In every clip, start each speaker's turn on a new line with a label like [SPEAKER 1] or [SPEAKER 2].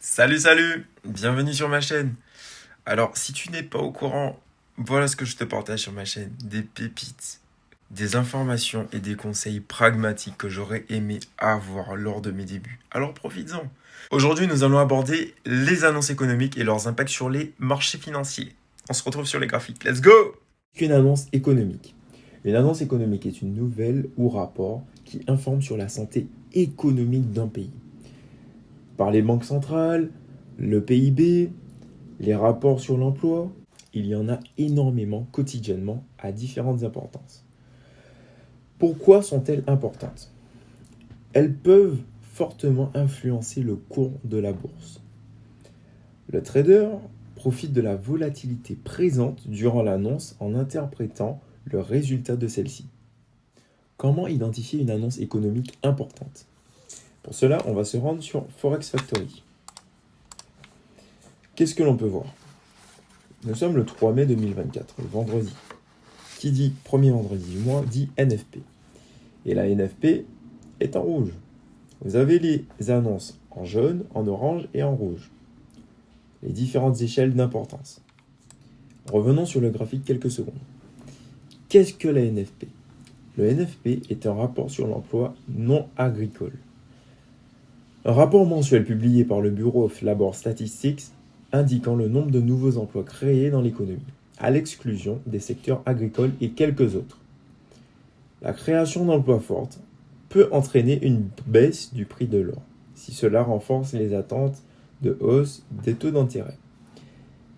[SPEAKER 1] Salut, bienvenue sur ma chaîne. Alors, si tu n'es pas au courant, voilà ce que je te partage sur ma chaîne. Des pépites, des informations et des conseils pragmatiques que j'aurais aimé avoir lors de mes débuts. Alors profites-en. Aujourd'hui, nous allons aborder les annonces économiques et leurs impacts sur les marchés financiers. On se retrouve sur les graphiques. Let's go!
[SPEAKER 2] Qu'une annonce économique. Une annonce économique est une nouvelle ou rapport qui informe sur la santé économique d'un pays. Par les banques centrales, le PIB, les rapports sur l'emploi, il y en a énormément quotidiennement à différentes importances. Pourquoi sont-elles importantes? Elles peuvent fortement influencer le cours de la bourse. Le trader profite de la volatilité présente durant l'annonce en interprétant le résultat de celle-ci. Comment identifier une annonce économique importante? Pour cela, on va se rendre sur Forex Factory. Qu'est-ce que l'on peut voir? Nous sommes le 3 mai 2024, le vendredi. Qui dit premier vendredi du mois dit NFP. Et la NFP est en rouge. Vous avez les annonces en jaune, en orange et en rouge. Les différentes échelles d'importance. Revenons sur le graphique quelques secondes. Qu'est-ce que la NFP? Le NFP est un rapport sur l'emploi non agricole. Un rapport mensuel publié par le Bureau of Labor Statistics indiquant le nombre de nouveaux emplois créés dans l'économie, à l'exclusion des secteurs agricoles et quelques autres. La création d'emplois fortes peut entraîner une baisse du prix de l'or, si cela renforce les attentes de hausse des taux d'intérêt.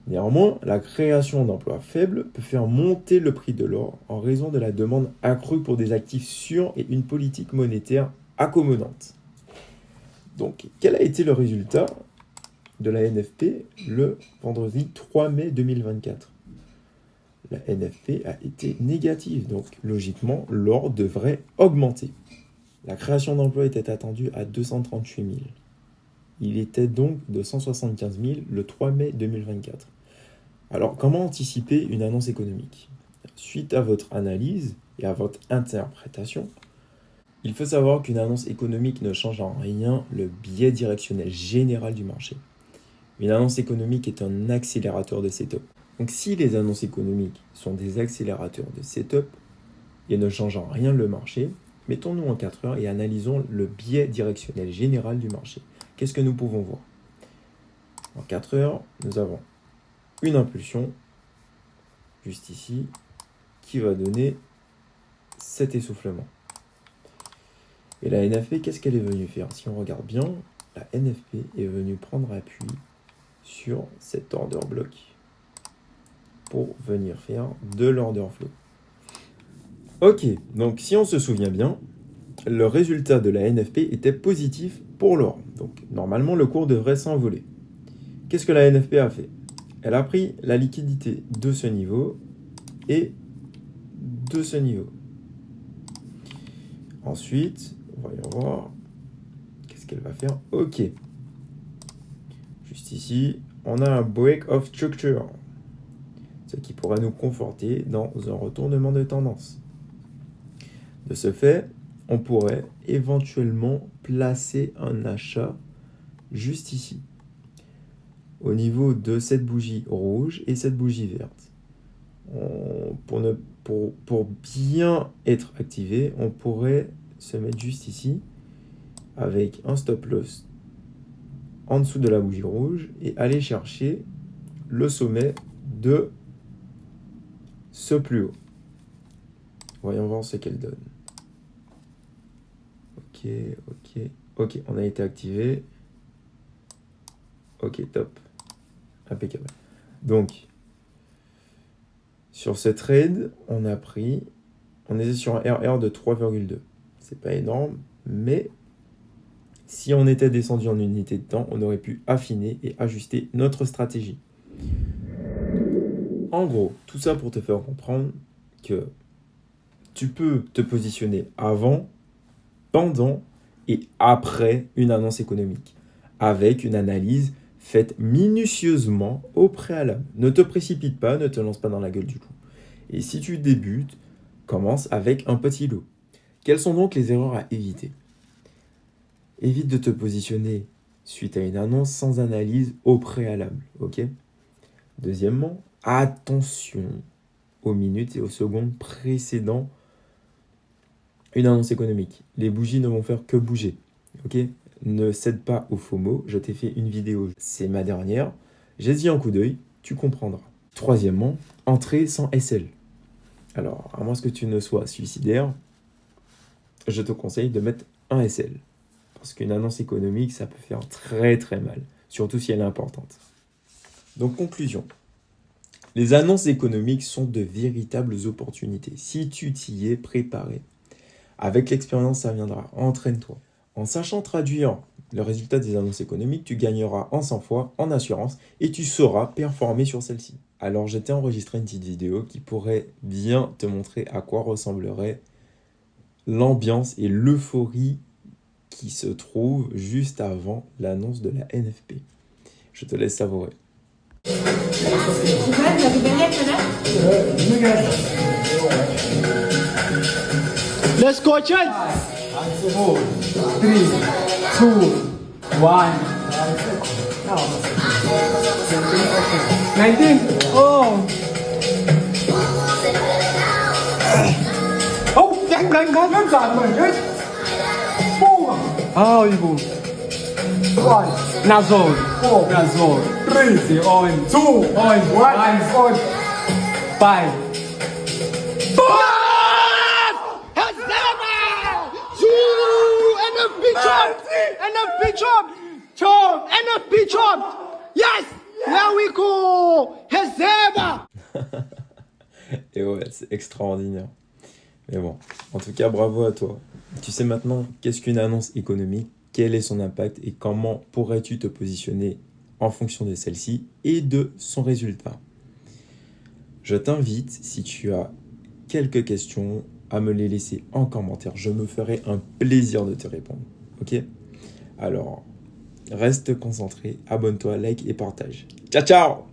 [SPEAKER 2] Néanmoins, la création d'emplois faibles peut faire monter le prix de l'or en raison de la demande accrue pour des actifs sûrs et une politique monétaire accommodante. Donc, quel a été le résultat de la NFP le vendredi 3 mai 2024? La NFP a été négative, donc logiquement, l'or devrait augmenter. La création d'emplois était attendue à 238 000. Il était donc de 175 000 le 3 mai 2024. Alors, comment anticiper une annonce économique? Suite à votre analyse et à votre interprétation, il faut savoir qu'une annonce économique ne change en rien le biais directionnel général du marché. Une annonce économique est un accélérateur de setup. Donc si les annonces économiques sont des accélérateurs de setup et ne changent en rien le marché, mettons-nous en 4 heures et analysons le biais directionnel général du marché. Qu'est-ce que nous pouvons voir? En 4 heures, nous avons une impulsion, juste ici, qui va donner cet essoufflement. Et la NFP, qu'est-ce qu'elle est venue faire? Si on regarde bien, la NFP est venue prendre appui sur cet order block pour venir faire de l'order flow. Ok, donc si on se souvient bien, le résultat de la NFP était positif pour l'or. Donc normalement, le cours devrait s'envoler. Qu'est-ce que la NFP a fait? Elle a pris la liquidité de ce niveau et de ce niveau. Ensuite, voyons voir. Qu'est-ce qu'elle va faire? Ok. Juste ici, on a un break of structure. Ce qui pourrait nous conforter dans un retournement de tendance. De ce fait, on pourrait éventuellement placer un achat juste ici, au niveau de cette bougie rouge et cette bougie verte. Pour bien être activé, on pourrait se mettre juste ici avec un stop loss en dessous de la bougie rouge et aller chercher le sommet de ce plus haut. Voyons voir ce qu'elle donne. Ok, on a été activé. Ok, top. Impeccable. Donc, sur ce trade, on était sur un RR de 3,2. C'est pas énorme, mais si on était descendu en unité de temps, on aurait pu affiner et ajuster notre stratégie. En gros, tout ça pour te faire comprendre que tu peux te positionner avant, pendant et après une annonce économique, avec une analyse faite minutieusement au préalable. Ne te précipite pas, ne te lance pas dans la gueule du loup. Et si tu débutes, commence avec un petit lot. Quelles sont donc les erreurs à éviter? Évite de te positionner suite à une annonce sans analyse au préalable. Ok. Deuxièmement, attention aux minutes et aux secondes précédant une annonce économique. Les bougies ne vont faire que bouger. Ok. Ne cède pas au FOMO. Je t'ai fait une vidéo, c'est ma dernière. J'ai-y un coup d'œil, tu comprendras. Troisièmement, entrée sans SL. Alors, à moins que tu ne sois suicidaire, je te conseille de mettre un SL. Parce qu'une annonce économique, ça peut faire très très mal. Surtout si elle est importante. Donc, conclusion. Les annonces économiques sont de véritables opportunités. Si tu t'y es préparé, avec l'expérience, ça viendra. Entraîne-toi. En sachant traduire le résultat des annonces économiques, tu gagneras en sang-froid, en assurance, et tu sauras performer sur celle-ci. Alors, je t'ai enregistré une petite vidéo qui pourrait bien te montrer à quoi ressemblerait l'ambiance et l'euphorie qui se trouve juste avant l'annonce de la NFP. Je te laisse savourer.
[SPEAKER 3] Let's go, chance. 4, 3, 2, 1. 19. Oh. Oh, nhanh lên con lớn giỏi mà chứ. Buông. Oh, you go. 1. Now zone. 4. Now zone. 3. On. 2. On. 1. On. 5. NFP Trump! NFP Trump! Yes! There we go! Hezeba!
[SPEAKER 2] Et ouais, c'est extraordinaire. Mais bon, en tout cas, bravo à toi. Tu sais maintenant qu'est-ce qu'une annonce économique, quel est son impact et comment pourrais-tu te positionner en fonction de celle-ci et de son résultat. Je t'invite, si tu as quelques questions, à me les laisser en commentaire. Je me ferai un plaisir de te répondre. Ok ? Alors, reste concentré, abonne-toi, like et partage. Ciao, ciao!